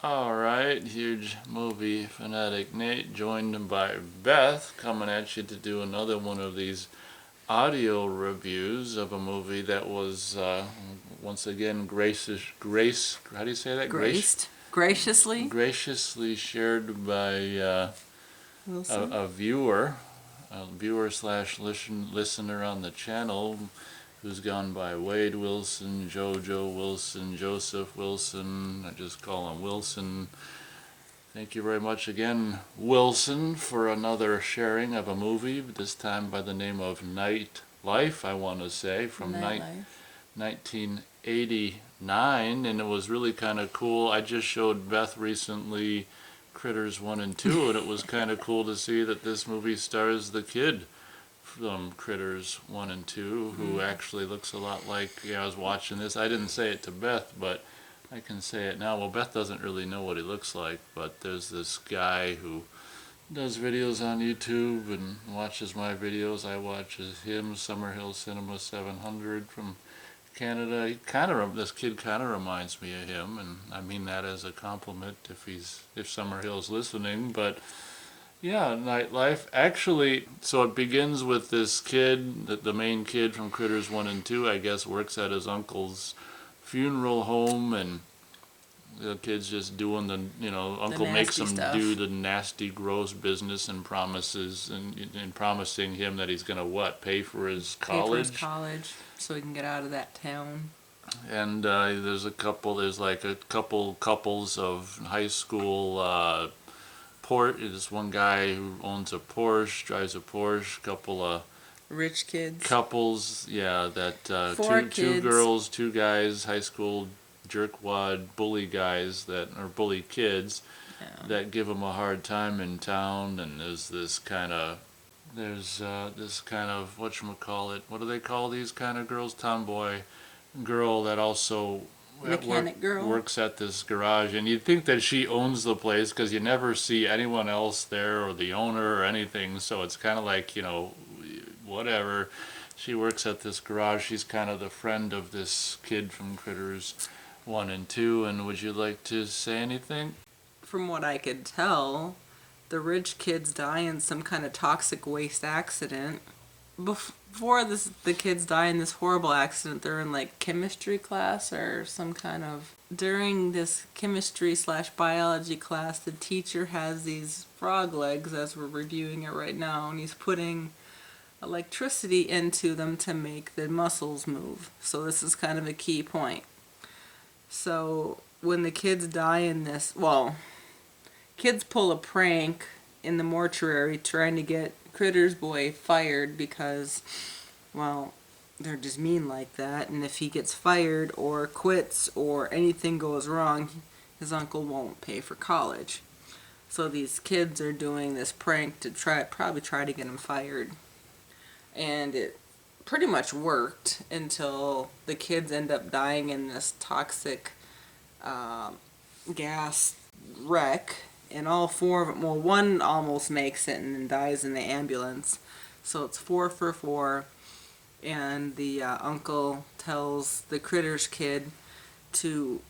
Alright, huge movie fanatic Nate, joined by Beth, coming at you to do another one of these audio reviews of a movie that was once again how do you say that? Graciously, Graciously shared by Wilson. a viewer slash listener on the channel who's gone by Wade Wilson, Jojo Wilson, Joseph Wilson. I just call him Wilson. Thank you very much again, Wilson, for another sharing of a movie, this time by the name of Night Life, I want to say, from Nightlife. 1989, and it was really kind of cool. I just showed Beth recently Critters 1 and 2, and it was kind of cool to see that this movie stars the kid from Critters 1 and 2, who actually looks a lot like, I was watching this. I didn't say it to Beth, but I can say it now. Well, Beth doesn't really know what he looks like, but there's this guy who does videos on YouTube and watches my videos. I watch him, Summerhill Cinema 700 from Canada. This kid kind of reminds me of him, and I mean that as a compliment if Summerhill's listening. But yeah, Nightlife. Actually, so it begins with this kid, the main kid from Critters 1 and 2, I guess, works at his uncle's funeral home, and the kid's just doing uncle makes him stuff. do the nasty, gross business and promises, and promising him that he's going to pay for his college. So he can get out of that town. And there's like a couple couples of high school there's one guy who owns a Porsche, drives a Porsche, couple of Rich kids. couples, yeah, that two Kids. girls, two guys, high school jerkwad bully guys that are bully kids that give them a hard time in town, and there's this kind of whatchamacallit, what do they call these kind of girls? Tomboy girl that also Mechanic girl. works at this garage, and you'd think that she owns the place because you never see anyone else there or the owner or anything, so it's kind of like, whatever. She works at this garage. She's kind of the friend of this kid from Critters 1 and 2, and would you like to say anything? From what I could tell, the rich kids die in some kind of toxic waste accident. Before the kids die in this horrible accident, they're in like chemistry class or some kind of. During this chemistry slash biology class, the teacher has these frog legs, as we're reviewing it right now, and he's putting electricity into them to make the muscles move. So this is kind of a key point. So when the kids die in this, kids pull a prank in the mortuary trying to get Critters Boy fired because, they're just mean like that. And if he gets fired or quits or anything goes wrong, his uncle won't pay for college. So these kids are doing this prank to probably try to get him fired. And it pretty much worked until the kids end up dying in this toxic gas wreck. And all four of them, one almost makes it and then dies in the ambulance. So it's 4 for 4. And the uncle tells the Critters kid to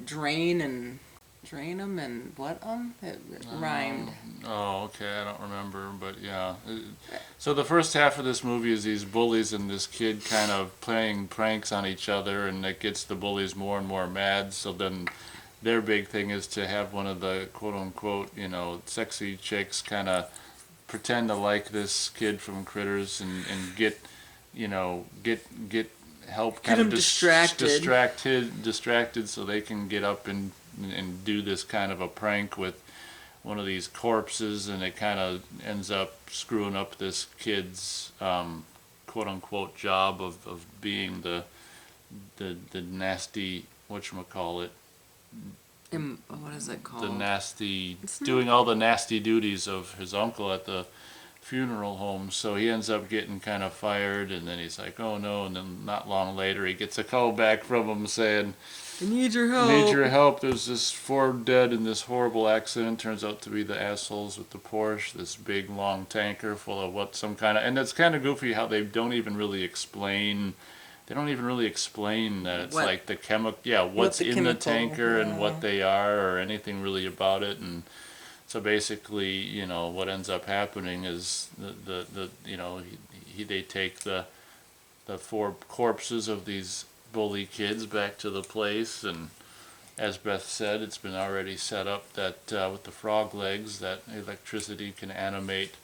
drain them and what it rhymed. Oh, okay, I don't remember, but yeah. So the first half of this movie is these bullies and this kid kind of playing pranks on each other, and it gets the bullies more and more mad. So then their big thing is to have one of the quote-unquote, sexy chicks kind of pretend to like this kid from Critters and get help kind of distracted so they can get up and do this kind of a prank with one of these corpses, and it kind of ends up screwing up this kid's quote-unquote job of being the nasty, whatchamacallit, What is it called? the nasty, doing all the nasty duties of his uncle at the funeral home. So he ends up getting kind of fired, and then he's like, oh no, and then not long later he gets a call back from him saying, I need your help. need your help. There's this 4 dead in this horrible accident. Turns out to be the assholes with the Porsche, this big long tanker full of and it's kind of goofy how they don't even really explain they don't even really explain that it's What- like the chemical, yeah, what's the in the chemical, tanker and yeah. what they are or anything really about it. And so basically, what ends up happening is they take the four corpses of these bully kids back to the place, and as Beth said, it's been already set up that with the frog legs, that electricity can animate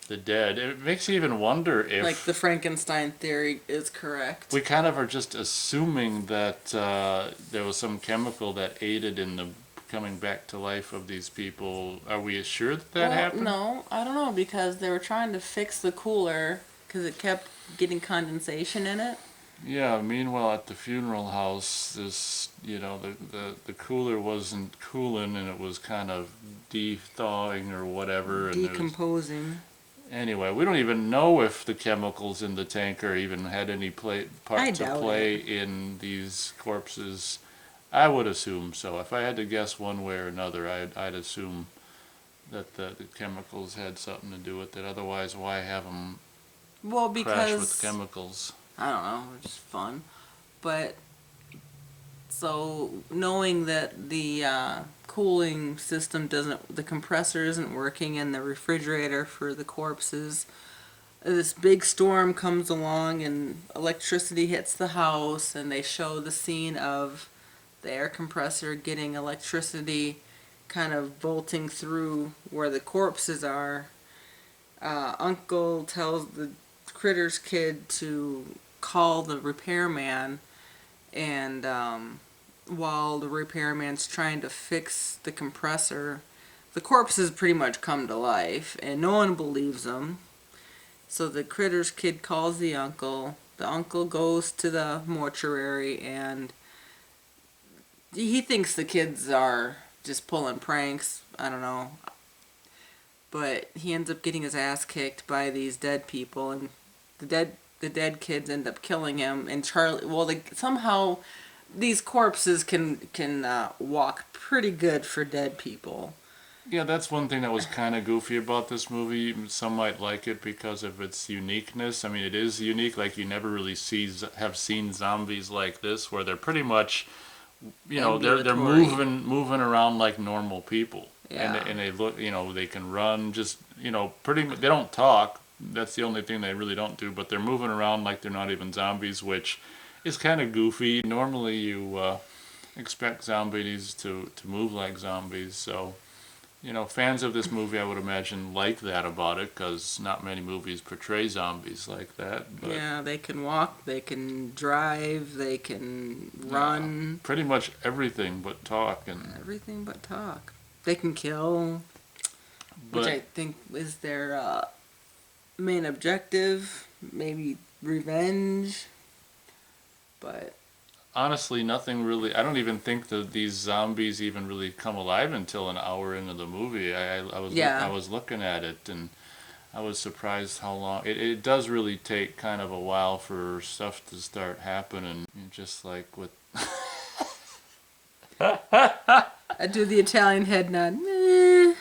the dead. It makes you even wonder if Like the Frankenstein theory is correct. we kind of are just assuming that there was some chemical that aided in the coming back to life of these people. Are we sure that happened? No, I don't know, because they were trying to fix the cooler because it kept getting condensation in it. Yeah, meanwhile at the funeral house, the cooler wasn't cooling and it was kind of de-thawing or whatever. And Decomposing. anyway, we don't even know if the chemicals in the tanker even had any part to play in these corpses. I would assume so. If I had to guess one way or another, I'd assume that the chemicals had something to do with it. Otherwise, why have them Well, crash with because chemicals? I don't know, it's just fun. But so knowing that the cooling system doesn't, the compressor isn't working in the refrigerator for the corpses, this big storm comes along and electricity hits the house, and they show the scene of the air compressor getting electricity kind of volting through where the corpses are. Uncle tells the Critters kid to call the repairman, and while the repairman's trying to fix the compressor, the corpses pretty much come to life, and no one believes them. So the Critters kid calls the uncle. The uncle goes to the mortuary, and he thinks the kids are just pulling pranks. I don't know. But he ends up getting his ass kicked by these dead people, and the dead kids end up killing him. And Charlie, well, somehow these corpses can walk pretty good for dead people. Yeah, that's one thing that was kind of goofy about this movie. Some might like it because of its uniqueness. I mean, it is unique. Like, you never really have seen zombies like this, where they're pretty much, they're moving around like normal people. Yeah. And they look, they can run. Just pretty. They don't talk. That's the only thing they really don't do. But they're moving around like they're not even zombies, which is kind of goofy. Normally, you expect zombies to move like zombies, so. Fans of this movie, I would imagine, like that about it, because not many movies portray zombies like that. But yeah, they can walk, they can drive, they can run. Pretty much everything but talk. And Everything but talk. They can kill, which I think is their main objective. Maybe revenge. But honestly, nothing really. I don't even think that these zombies even really come alive until an hour into the movie. I was looking at it, and I was surprised how long it does really take kind of a while for stuff to start happening. Just like with I do the Italian head nod. Meh.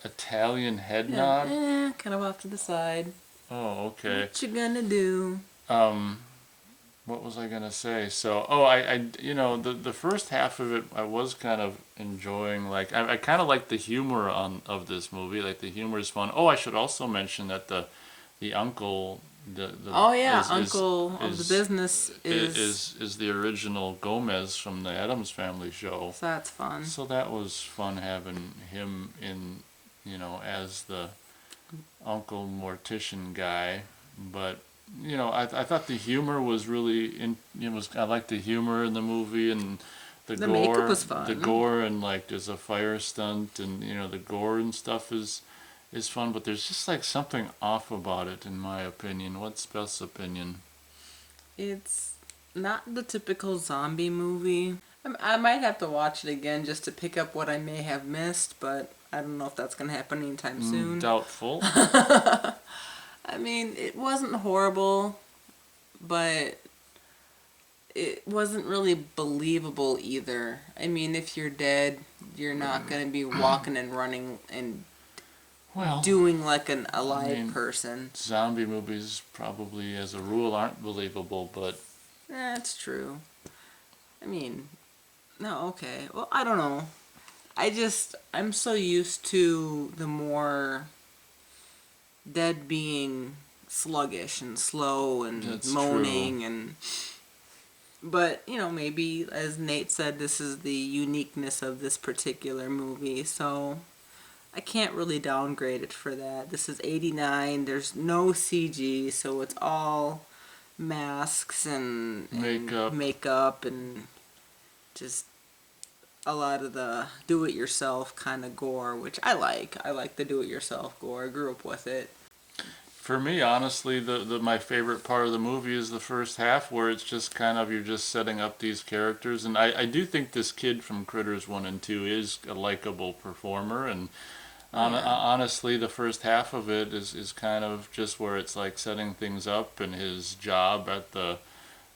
Italian head nod. Kind of off to the side. Oh, okay. What you gonna do? What was I gonna say? So, the first half of it, I was kind of enjoying. Like, I kind of like the humor of this movie. Like, the humor is fun. Oh, I should also mention that the uncle, uncle of the business is the original Gomez from the Addams Family show. So that's fun. So that was fun having him in, as the uncle mortician guy, but. I thought the humor was really I liked the humor in the movie, and the gore. Makeup was fun. The gore, and like there's a fire stunt, and the gore and stuff is fun, but there's just like something off about it, in my opinion. What's Beth's opinion? It's not the typical zombie movie. I might have to watch it again just to pick up what I may have missed, but I don't know if that's gonna happen anytime soon. Doubtful. I mean, it wasn't horrible, but it wasn't really believable either. I mean, if you're dead, you're not going to be walking and running and Well, doing like an alive mean, person. zombie movies probably, as a rule, aren't believable, but That's true. I mean, no, okay. Well, I don't know. I'm so used to the more dead being sluggish and slow and that's true. moaning but maybe as Nate said, this is the uniqueness of this particular movie, so I can't really downgrade it for that. This is 89. There's no CG, so it's all masks and Makeup. makeup and just a lot of the do-it-yourself kind of gore, which I like. I like the do-it-yourself gore. I grew up with it. For me, honestly, the my favorite part of the movie is the first half, where it's just kind of you're just setting up these characters, and I do think this kid from Critters 1 and 2 is a likable performer, and Oh, yeah. honestly, the first half of it is kind of just where it's like setting things up and his job at the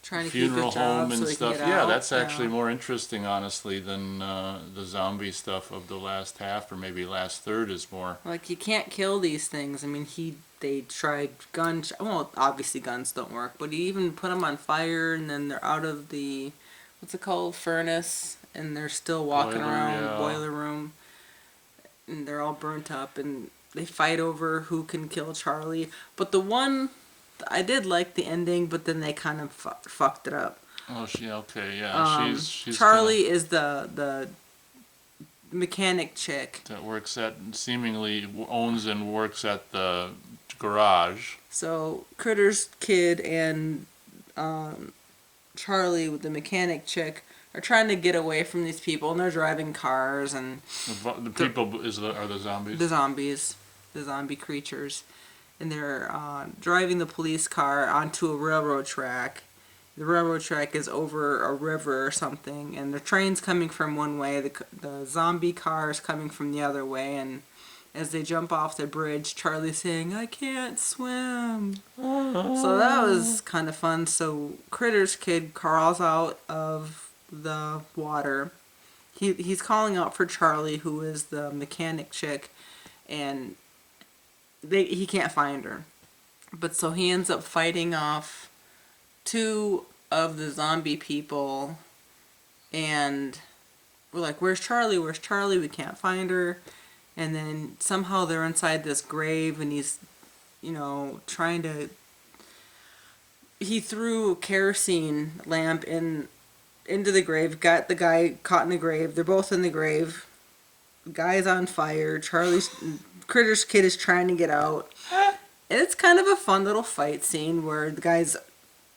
Trying to keep his funeral home job so and he can stuff. get Yeah, out. that's actually Yeah. more interesting, honestly, than the zombie stuff of the last half or maybe last third is more. Like, you can't kill these things. I mean, they tried guns. Well, obviously guns don't work, but he even put them on fire, and then they're out of the, what's it called, furnace, and they're still walking Boiler, around yeah. boiler room, and they're all burnt up, and they fight over who can kill Charlie. But the one I did like the ending, but then they kind of fucked it up. Oh, okay, yeah. She's kind Charlie is the mechanic chick. that works at seemingly owns and works at the garage. So Critter's kid and Charlie with the mechanic chick are trying to get away from these people, and they're driving cars and The people are the zombies. the zombies, the zombie creatures, and they're driving the police car onto a railroad track. The railroad track is over a river or something, and the train's coming from one way, the zombie car is coming from the other way, and as they jump off the bridge, Charlie's saying, "I can't swim." So that was kind of fun. So Critter's kid crawls out of the water. He's calling out for Charlie, who is the mechanic chick, and he can't find her. But so he ends up fighting off two of the zombie people, and we're like, "Where's Charlie? Where's Charlie? We can't find her." And then somehow they're inside this grave, and he's, trying to. He threw a kerosene lamp into the grave, got the guy caught in the grave. They're both in the grave. The guy's on fire. Critter's kid is trying to get out. And it's kind of a fun little fight scene where the guy's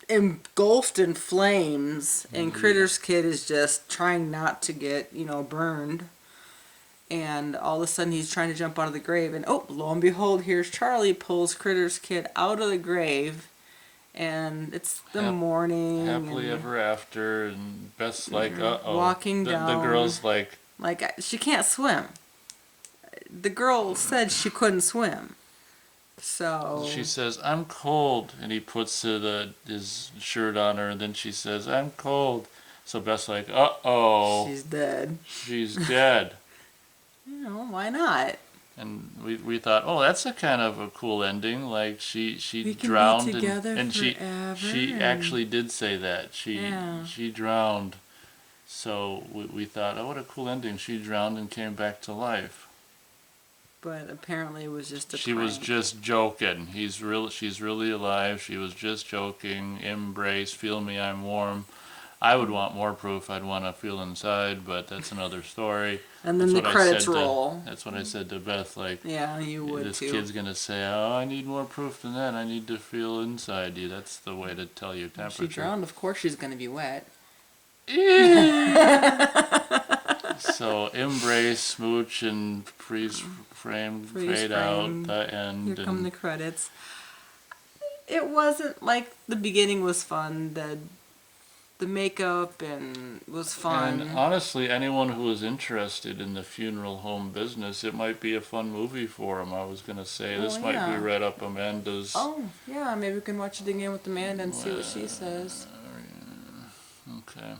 engulfed in flames, and Critter's kid is just trying not to get, burned. And all of a sudden he's trying to jump out of the grave, and oh, lo and behold, here's Charlie pulls Critter's kid out of the grave, and it's the morning. Happily and ever after, and Beth's like, uh-oh. walking The down. girl's like, she can't swim. The girl said she couldn't swim. So she says, "I'm cold," and he puts his shirt on her, and then she says, "I'm cold." So Beth's like, "Uh-oh, she's dead. she's dead." Why not? And we thought, oh, that's a kind of a cool ending. Like she We can drowned be together and she forever. actually did say that Yeah. she drowned. So we thought, oh, what a cool ending. She drowned and came back to life. But apparently it was just a She was prank. just joking. She's really alive. She was just joking. Embrace, feel me, I'm warm. I would want more proof. I'd want to feel inside, but that's another story. And then That's the what I credits said to- roll. That's what I said to Beth. Like, Yeah, you would this too. kid's gonna say, "Oh, I need more proof than that. I need to feel inside you." That's the way to tell you If temperature. she drowned, of course she's going to be wet. So embrace, smooch, and freeze frame, fade out, the end. Here come the credits. It wasn't like the beginning was fun. The makeup and was fun. And honestly, anyone who is interested in the funeral home business, it might be a fun movie for them. I was gonna say this might yeah. be right up Amanda's. Oh, yeah, maybe we can watch it again with Amanda and see what she says. Okay.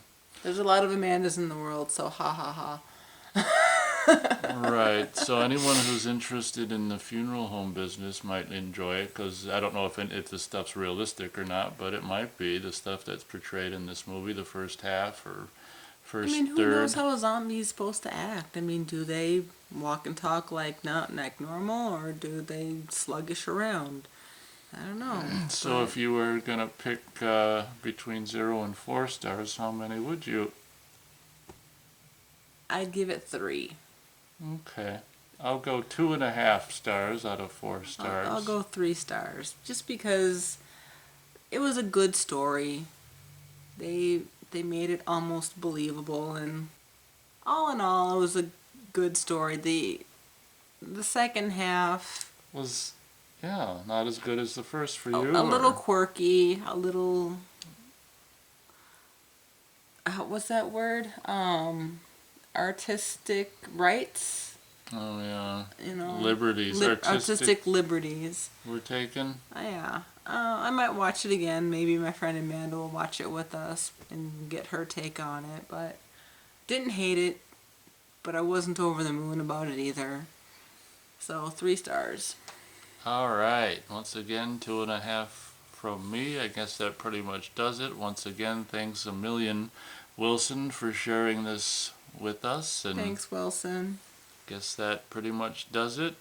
There's a lot of Amandas in the world, so ha ha ha. Right. So anyone who's interested in the funeral home business might enjoy it because I don't know if this stuff's realistic or not, but it might be the stuff that's portrayed in this movie, the first half or I first mean, who knows third. how a zombie is supposed to act? I mean, do they walk and talk like not like normal, or do they sluggish around? I don't know. So But if you were gonna pick between 0 and 4 stars, how many would you? I'd give it 3. Okay. I'll go 2.5 stars out of four I'll stars. go 3 stars, just because it was a good story. They they made it almost believable, and all in all, it was a good story. The second half, Was yeah, not as good as the first for a, you, a little or quirky, a little what's that word? Artistic rights, oh yeah, you know, liberties, artistic artistic liberties. were taken. Yeah. I might watch it again. Maybe my friend Amanda will watch it with us and get her take on it. But didn't hate it, but I wasn't over the moon about it either. So 3 stars. All right. Once again, 2.5 from me. I guess that pretty much does it. Once again, thanks a million, Wilson, for sharing this with us. And Thanks, Wilson. guess that pretty much does it.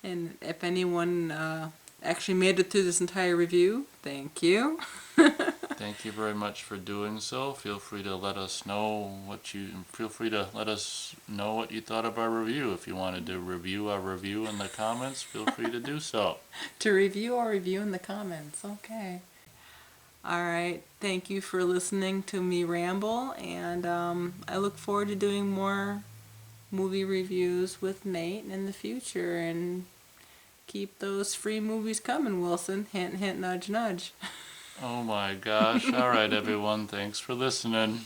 And if anyone actually made it through this entire review, thank you. Thank you very much for doing so. Feel free to let us know what you thought of our review. If you wanted to review our review in the comments, feel free to do so. To review or review in the comments. Okay. All right. Thank you for listening to me ramble, and I look forward to doing more movie reviews with Nate in the future, and keep those free movies coming, Wilson. Hint, hint, nudge, nudge. Oh my gosh. All right, everyone. Thanks for listening.